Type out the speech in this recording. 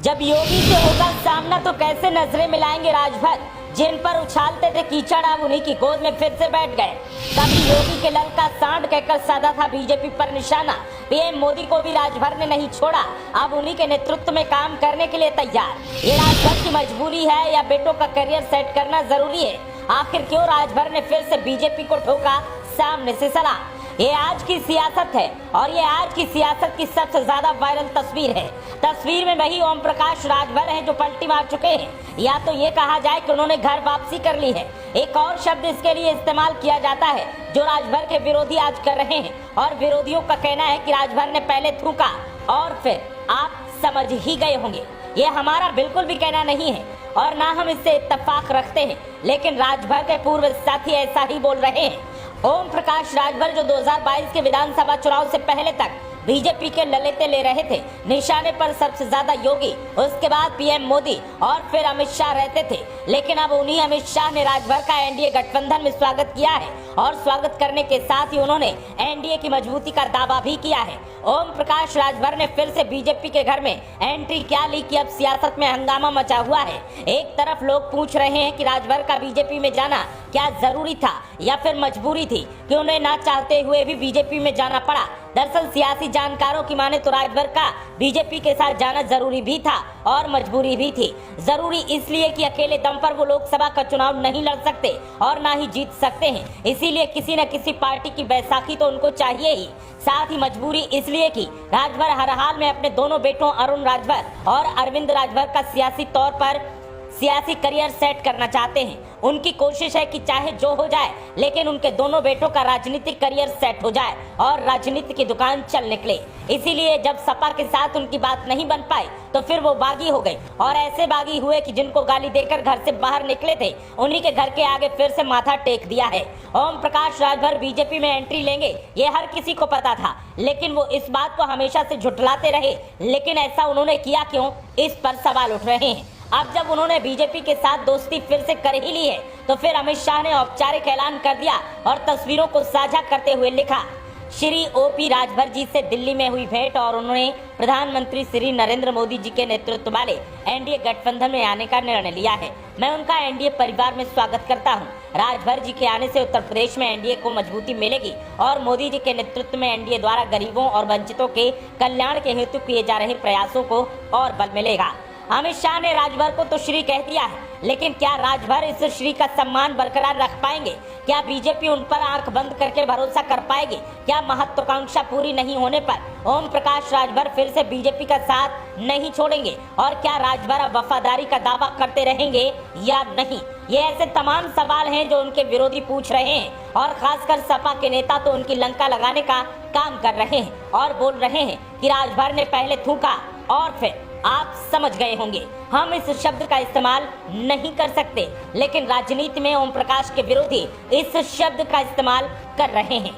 जब योगी से होगा सामना तो कैसे नजरें मिलाएंगे राजभर, जिन पर उछालते थे कीचड़ अब उन्हीं की गोद में फिर से बैठ गए। कभी योगी के लल का सांड कहकर साधा था बीजेपी पर निशाना, पीएम मोदी को भी राजभर ने नहीं छोड़ा, अब उन्हीं के नेतृत्व में काम करने के लिए तैयार। ये राजभर की मजबूरी है या बेटों का करियर सेट करना जरूरी है? आखिर क्यों राजभर ने फिर से बीजेपी को ठोका सामने से सलाम? ये आज की सियासत है और ये आज की सियासत की सबसे ज्यादा वायरल तस्वीर है। तस्वीर में वही ओम प्रकाश राजभर हैं जो पलटी मार चुके हैं, या तो ये कहा जाए कि उन्होंने घर वापसी कर ली है। एक और शब्द इसके लिए इस्तेमाल किया जाता है जो राजभर के विरोधी आज कर रहे हैं, और विरोधियों का कहना है कि राजभर ने पहले थूका और फिर आप समझ ही गए होंगे। ये हमारा बिल्कुल भी कहना नहीं है और ना हम इससे इत्तेफाक रखते हैं, लेकिन राजभर के पूर्व साथी ऐसा ही बोल रहे हैं। ओम प्रकाश राजभर जो 2022 के विधानसभा चुनाव से पहले तक बीजेपी के ललेते ले रहे थे, निशाने पर सबसे ज्यादा योगी, उसके बाद पीएम मोदी और फिर अमित शाह रहते थे, लेकिन अब उन्हीं अमित शाह ने राजभर का एनडीए गठबंधन में स्वागत किया है और स्वागत करने के साथ ही उन्होंने एनडीए की मजबूती का दावा भी किया है। ओम प्रकाश राजभर ने फिर से बीजेपी के घर में एंट्री क्या ली कि अब सियासत में हंगामा मचा हुआ है। एक तरफ लोग पूछ रहे हैं कि राजभर का बीजेपी में जाना क्या जरूरी था या फिर मजबूरी थी कि उन्हें ना चाहते हुए भी बीजेपी में जाना पड़ा। दरअसल सियासी जानकारों की माने तो राजभर का बीजेपी के साथ जाना जरूरी भी था और मजबूरी भी थी। जरूरी इसलिए कि अकेले दम पर वो लोकसभा का चुनाव नहीं लड़ सकते और ना ही जीत सकते हैं, इसीलिए किसी न किसी पार्टी की बैसाखी तो उनको चाहिए ही। साथ ही मजबूरी इसलिए कि राजभर हर हाल में अपने दोनों बेटों अरुण राजभर और अरविंद राजभर का सियासी तौर पर सियासी करियर सेट करना चाहते हैं। उनकी कोशिश है कि चाहे जो हो जाए, लेकिन उनके दोनों बेटों का राजनीतिक करियर सेट हो जाए और राजनीति की दुकान चल निकले। इसीलिए जब सपा के साथ उनकी बात नहीं बन पाई तो फिर वो बागी हो गए और ऐसे बागी हुए कि जिनको गाली देकर घर से बाहर निकले थे, उन्हीं के घर के आगे फिर से माथा टेक दिया है। ओम प्रकाश राजभर बीजेपी में एंट्री लेंगे ये हर किसी को पता था, लेकिन वो इस बात को हमेशा से झुठलाते रहे। लेकिन ऐसा उन्होंने किया क्यों, इस पर सवाल उठ रहे हैं। अब जब उन्होंने बीजेपी के साथ दोस्ती फिर से कर ही ली है तो फिर अमित शाह ने औपचारिक ऐलान कर दिया और तस्वीरों को साझा करते हुए लिखा, श्री ओपी राजभर जी से दिल्ली में हुई भेंट और उन्होंने प्रधानमंत्री श्री नरेंद्र मोदी जी के नेतृत्व वाले एनडीए गठबंधन में आने का निर्णय लिया है। मैं उनका एनडीए परिवार में स्वागत करता हूं। राजभर जी के आने से उत्तर प्रदेश में एनडीए को मजबूती मिलेगी और मोदी जी के नेतृत्व में एनडीए द्वारा गरीबों और वंचितों के कल्याण के हेतु किए जा रहे प्रयासों को और बल मिलेगा। अमित शाह ने राजभर को तो श्री कह दिया है, लेकिन क्या राजभर इस श्री का सम्मान बरकरार रख पाएंगे? क्या बीजेपी उन पर आंख बंद करके भरोसा कर पाएगी? क्या महत्वाकांक्षा पूरी नहीं होने पर ओम प्रकाश राजभर फिर से बीजेपी का साथ नहीं छोड़ेंगे? और क्या राजभर अब वफादारी का दावा करते रहेंगे या नहीं? ये ऐसे तमाम सवाल हैं जो उनके विरोधी पूछ रहे हैं और खासकर सपा के नेता तो उनकी लंका लगाने का काम कर रहे हैं और बोल रहे हैं कि राजभर ने पहले थूका और फिर आप समझ गए होंगे। हम इस शब्द का इस्तेमाल नहीं कर सकते, लेकिन राजनीति में ओम प्रकाश के विरोधी इस शब्द का इस्तेमाल कर रहे हैं।